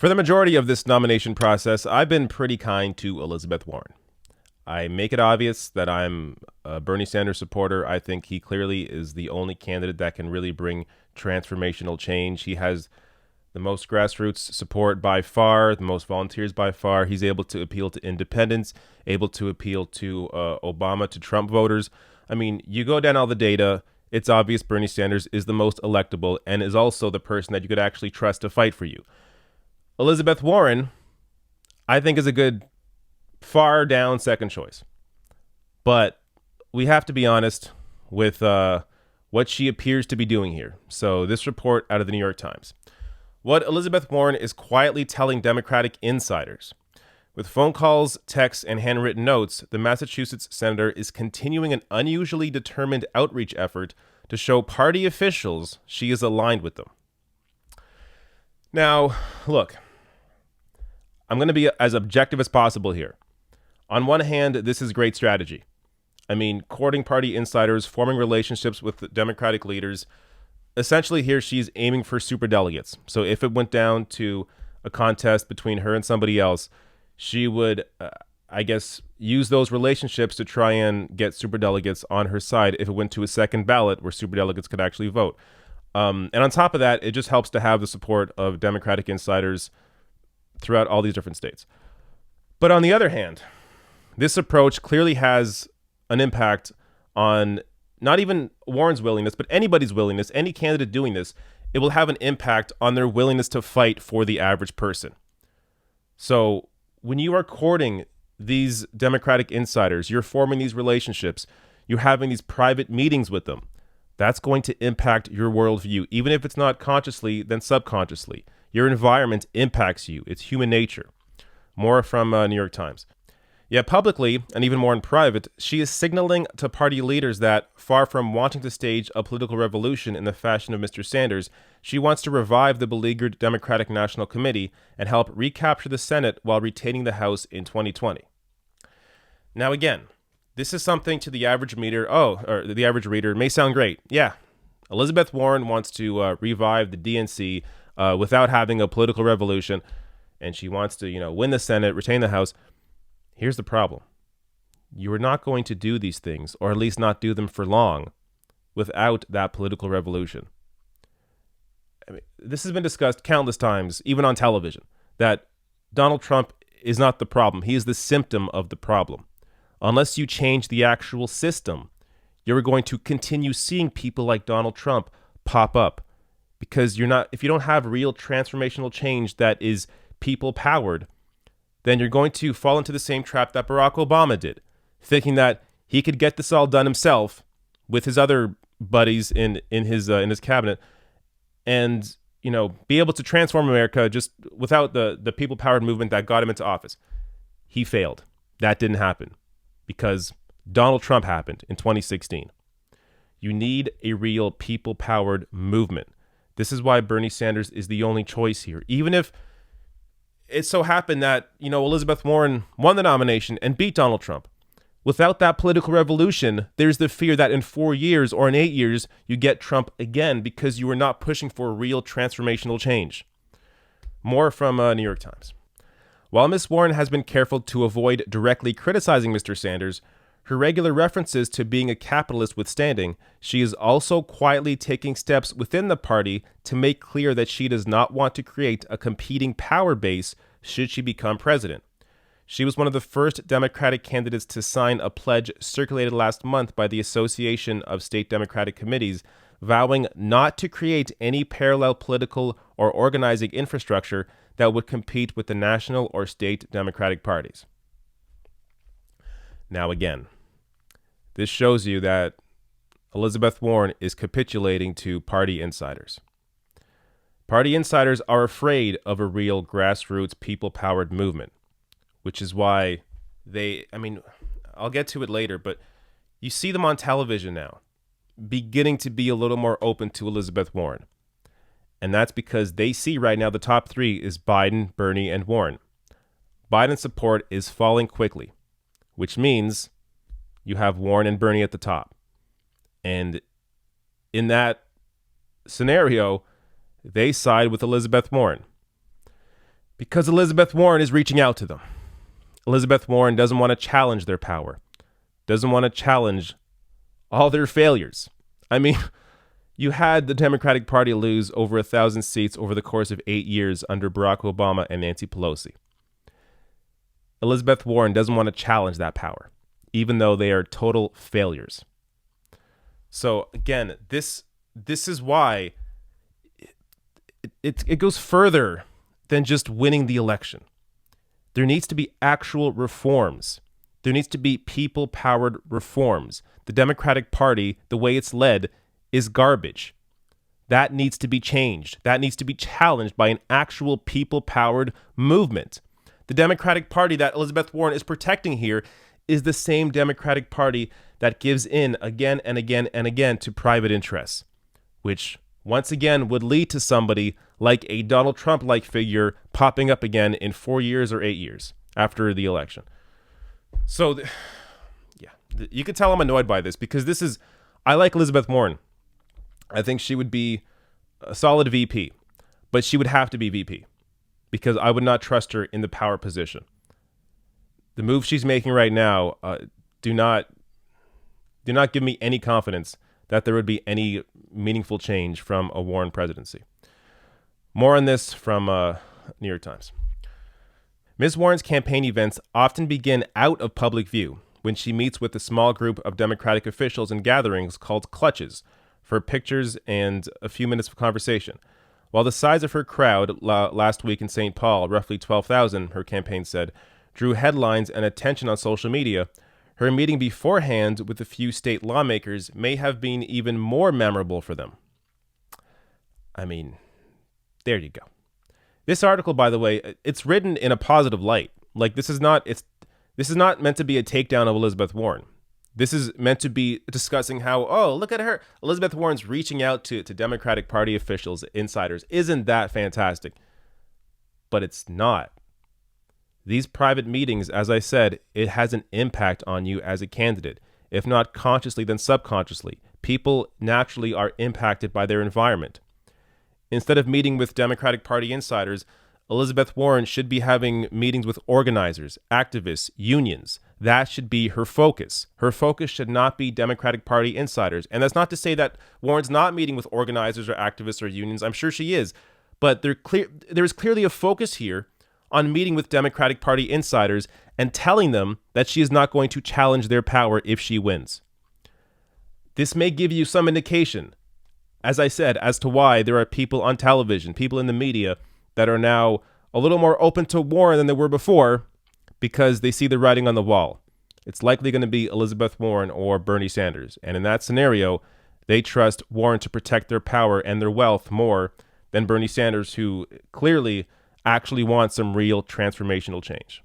For the majority of this nomination process, I've been pretty kind to Elizabeth Warren. I make it obvious that I'm a Bernie Sanders supporter. I think he clearly is the only candidate that can really bring transformational change. He has the most grassroots support by far, the most volunteers by far. He's able to appeal to independents, able to appeal to Obama, to Trump voters. I mean, you go down all the data, it's obvious Bernie Sanders is the most electable and is also the person that you could actually trust to fight for you. Elizabeth Warren, I think, is a good far down second choice. But we have to be honest with what she appears to be doing here. So this report out of the New York Times. What Elizabeth Warren is quietly telling Democratic insiders. With phone calls, texts, and handwritten notes, the Massachusetts senator is continuing an unusually determined outreach effort to show party officials she is aligned with them. Now, look, I'm going to be as objective as possible here. On one hand, this is great strategy. I mean, courting party insiders, forming relationships with the Democratic leaders. Essentially, here she's aiming for superdelegates. So if it went down to a contest between her and somebody else, she would, use those relationships to try and get superdelegates on her side if it went to a second ballot where superdelegates could actually vote. And on top of that, it just helps to have the support of Democratic insiders throughout all these different states. But on the other hand, this approach clearly has an impact on not even Warren's willingness, but anybody's willingness, any candidate doing this. It will have an impact on their willingness to fight for the average person. So when you are courting these Democratic insiders, you're forming these relationships, you're having these private meetings with them, that's going to impact your worldview. Even if it's not consciously, then subconsciously. Your environment impacts you. It's human nature. More from New York Times. Yet publicly, and even more in private, she is signaling to party leaders that, far from wanting to stage a political revolution in the fashion of Mr. Sanders, she wants to revive the beleaguered Democratic National Committee and help recapture the Senate while retaining the House in 2020. Now again, this is something to the average the average reader, it may sound great. Yeah, Elizabeth Warren wants to revive the DNC without having a political revolution, and she wants to, win the Senate, retain the House. Here's the problem. You are not going to do these things, or at least not do them for long, without that political revolution. I mean, this has been discussed countless times, even on television, that Donald Trump is not the problem. He is the symptom of the problem. Unless you change the actual system, you're going to continue seeing people like Donald Trump pop up, because if you don't have real transformational change that is people powered, then you're going to fall into the same trap that Barack Obama did, thinking that he could get this all done himself with his other buddies in his cabinet, and be able to transform America just without the people powered movement that got him into office. He failed. That didn't happen because Donald Trump happened in 2016. You need a real people powered movement. This is why Bernie Sanders is the only choice here, even if it so happened that, Elizabeth Warren won the nomination and beat Donald Trump. Without that political revolution, there's the fear that in 4 years or in 8 years, you get Trump again because you were not pushing for real transformational change. More from New York Times. While Ms. Warren has been careful to avoid directly criticizing Mr. Sanders, her regular references to being a capitalist withstanding, she is also quietly taking steps within the party to make clear that she does not want to create a competing power base should she become president. She was one of the first Democratic candidates to sign a pledge circulated last month by the Association of State Democratic Committees, vowing not to create any parallel political or organizing infrastructure that would compete with the national or state Democratic parties. Now again, this shows you that Elizabeth Warren is capitulating to party insiders. Party insiders are afraid of a real grassroots people-powered movement, which is why I'll get to it later, but you see them on television now, beginning to be a little more open to Elizabeth Warren. And that's because they see right now the top three is Biden, Bernie, and Warren. Biden's support is falling quickly, which means you have Warren and Bernie at the top. And in that scenario, they side with Elizabeth Warren. Because Elizabeth Warren is reaching out to them. Elizabeth Warren doesn't want to challenge their power, doesn't want to challenge all their failures. I mean, you had the Democratic Party lose over 1,000 seats over the course of 8 years under Barack Obama and Nancy Pelosi. Elizabeth Warren doesn't want to challenge that power, even though they are total failures. So again, this is why it goes further than just winning the election. There needs to be actual reforms. There needs to be people-powered reforms. The Democratic Party, the way it's led, is garbage. That needs to be changed. That needs to be challenged by an actual people-powered movement. The Democratic Party that Elizabeth Warren is protecting here is the same Democratic Party that gives in again and again and again to private interests, which once again would lead to somebody like a Donald Trump-like figure popping up again in 4 years or 8 years after the election. So, you could tell I'm annoyed by this because I like Elizabeth Warren. I think she would be a solid VP, but she would have to be VP because I would not trust her in the power position. The moves she's making right now do not give me any confidence that there would be any meaningful change from a Warren presidency. More on this from New York Times. Ms. Warren's campaign events often begin out of public view when she meets with a small group of Democratic officials in gatherings called clutches for pictures and a few minutes of conversation. While the size of her crowd last week in St. Paul, roughly 12,000, her campaign said, drew headlines and attention on social media, her meeting beforehand with a few state lawmakers may have been even more memorable for them. I mean, there you go. This article, by the way, it's written in a positive light. Like this is not meant to be a takedown of Elizabeth Warren. This is meant to be discussing how, oh, look at her. Elizabeth Warren's reaching out to Democratic Party officials, insiders. Isn't that fantastic? But it's not. These private meetings, as I said, it has an impact on you as a candidate. If not consciously, then subconsciously. People naturally are impacted by their environment. Instead of meeting with Democratic Party insiders, Elizabeth Warren should be having meetings with organizers, activists, unions. That should be her focus. Her focus should not be Democratic Party insiders. And that's not to say that Warren's not meeting with organizers or activists or unions. I'm sure she is. But there is clearly a focus here on meeting with Democratic Party insiders and telling them that she is not going to challenge their power if she wins. This may give you some indication, as I said, as to why there are people on television, people in the media that are now a little more open to Warren than they were before because they see the writing on the wall. It's likely going to be Elizabeth Warren or Bernie Sanders. And in that scenario, they trust Warren to protect their power and their wealth more than Bernie Sanders, who clearly actually wants some real transformational change.